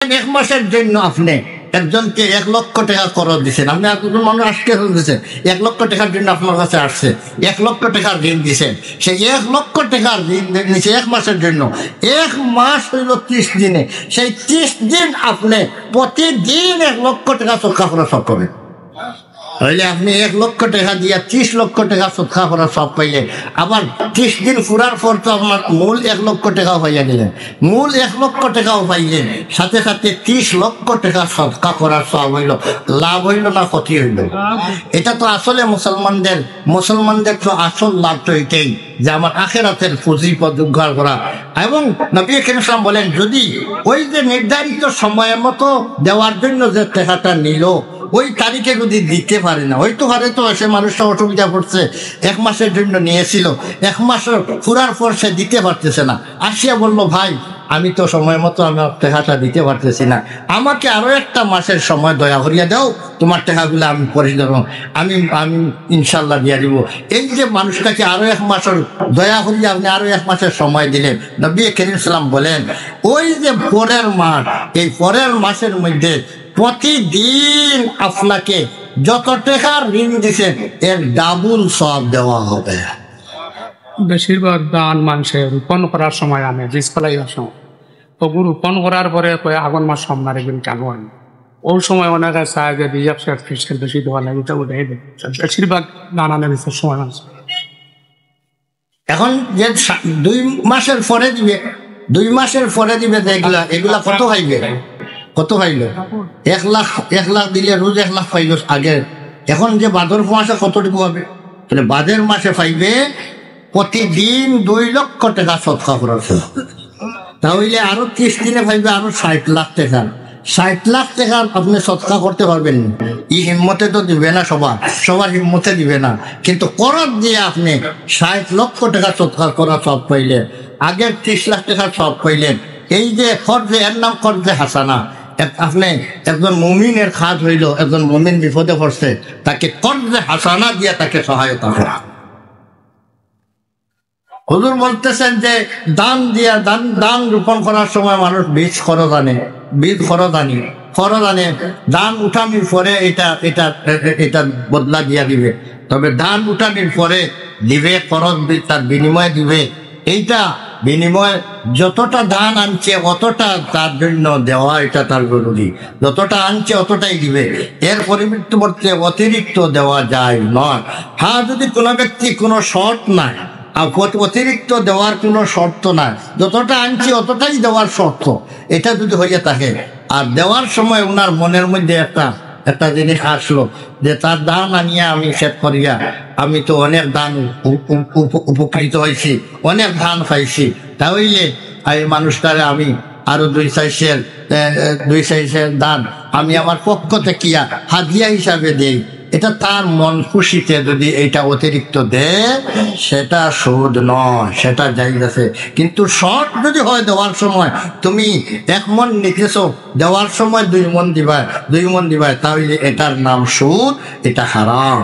এক মাসের জন্য আপনি একজনকে 1,00,000 টাকা খরচ দিচ্ছেন, আপনি একজন মানুষ আজকে দিচ্ছেন 1,00,000 টাকার জন্য আপনার কাছে আসছে, 1,00,000 টাকার ঋণ দিচ্ছেন, সেই 1,00,000 টাকার ঋণ নিচ্ছে 1 মাসের জন্য। 1 মাস হইল 30 দিনে, সেই 30 দিন আপনি প্রতিদিন 1,00,000 টাকা সৎকা খরচ করবেন। হইলে আপনি 1,00,000 টাকা দিয়া 30 লক্ষ টাকা সৎকা করা সব পাইলেন। আবার 30 দিন ফুরার পর তো আপনার মূল 1,00,000 টাকাও পাইয়া নিলেন, মূল 1,00,000 টাকাও পাইলেন, সাথে সাথে 30 লক্ষ টাকা সৎকা করার সব হইল। লাভ হইল না ক্ষতি হইল? এটা তো আসলে মুসলমানদের তো আসল লাভ তো এটাই যে আমার আখিরাতের পুঁজি উদ্ধার করা। এবং নবী করিম সাল্লাল্লাহু আলাইহি ওয়াসাল্লাম বলেন, যদি ওই যে নির্ধারিত সময়ের মতো দেওয়ার জন্য যে টাকাটা নিল ওই তারিখে যদি দিতে পারে না, হয়তো পারে তো সে মানুষটা অসুবিধা পড়ছে, 1 মাসের জন্য নিয়েছিল, 1 মাস পুরার পর সে দিতে পারতেছে না, আসিয়া বললো, ভাই আমি তো সময় মতো আমার টাকাটা দিতে পারতেছি না, আমাকে আরো 1 মাসের সময় দয়া করিয়া দাও, তোমার টাকাগুলো আমি পরে দেব, আমি ইনশাল্লাহ দিয়া দিব। এই যে মানুষটাকে আরো 1 মাসের দয়া করিয়া আপনি আরো 1 মাসের সময় দিলেন, নবী করিম সাল্লাল্লাহু আলাইহি ওয়াসাল্লাম বলেন, ওই যে পরের মাস, এই পরের মাসের মধ্যে প্রতিদিন আপনাকে যত টাকার ঋণ দিচ্ছেন এর ডাবল সব দেওয়া হবে। বেশিরভাগ ধান মানুষের রোপণ করার সময় আনে, বীজ ফলাইবার সময়, তবু রোপণ করার পরে আগুন মাস সামনে রেখে কেন আনে, ওই সময় অনেকে চায় যে রিজার্ভ সার্টিফিকেট বেশি দেওয়া লাগে, এটা উঠে দেয়। বেশিরভাগ ধান আনে বেশির সময় মানুষ। এখন যে 2 মাসের পরে দিবে, 2 মাসের পরে দিবে, এগুলা কত পাইবে? কত পাইল? 1 লাখ দিলে রোজ 1 লাখ পাইল আগে। এখন যে ভাদর মাসে কতটুকু হবে? তাহলে ভাদের মাসে পাইবে প্রতিদিন 2 লক্ষ টাকা সৎকা খরচ, তাহলে আরো 30 দিনে পাইবে আরো 60 লাখ টাকা। 60 লাখ টাকা আপনি সৎকা করতে পারবেন? এই হিম্মতে তো দিবে না, সবার হিম্মতে দিবে না, কিন্তু করত দিয়ে আপনি 60 লক্ষ টাকা সৎকা করা সব পাইলেন, আগের 30 লাখ টাকা সব পাইলেন। এই যে কর্জে, এর নাম কর্জে হাসানা। আপনি একজন মুমিনের কাজ হইল, একজন মুমিন বিপদে পড়ছে, তাকে কর্জে হাসানা দিয়ে তাকে সহায়তা করা। হুজুর বলতেছেন যে দান দিয়া, দান রোপণ করার সময় মানুষ বীজ খরচ আনে, ধান উঠানোর পরে এটা বদলা দিয়া দিবে, তবে ধান উঠানোর পরে দিবে খরচ, তার বিনিময়ে দিবে। এইটা বিনিময়ে যতটা ধান আনছে অতটা তার জন্য দেওয়া, এটা তার জরুরি। যতটা আনছে অতটাই দিবে, এর পরিবর্তে অতিরিক্ত দেওয়া যায় নয়। হ্যাঁ, যদি কোনো ব্যক্তি কোনো শর্ত নাই, অতিরিক্ত দেওয়ার কোনো শর্ত নাই, যতটা আনছি অতটাই দেওয়ার শর্ত, এটা যদি হইয়া থাকে, আর দেওয়ার সময় ওনার মনের মধ্যে একটা জিনিস আসলো যে তার দান আনিয়া আমি শেষ করিয়া আমি তো অনেক দান উপকৃত হয়েছি, অনেক ধান পাইছি, তাহলে এই মানুষটারে আমি আরো 2 সাইসের দান আমি আমার পক্ষ থেকে হাদিয়া হিসাবে দেই। এটা তার মন খুশিতে যদি এটা অতিরিক্ত দেয় সেটা সুদ নয়, সেটা জায়েজ আছে। কিন্তু শর্ট যদি হয়, দেওয়ার সময় তুমি 1 মণ নিতেছো, দেওয়ার সময় 2 মণ দিবা, তাহলে এটার নাম সুদ, এটা হারাম।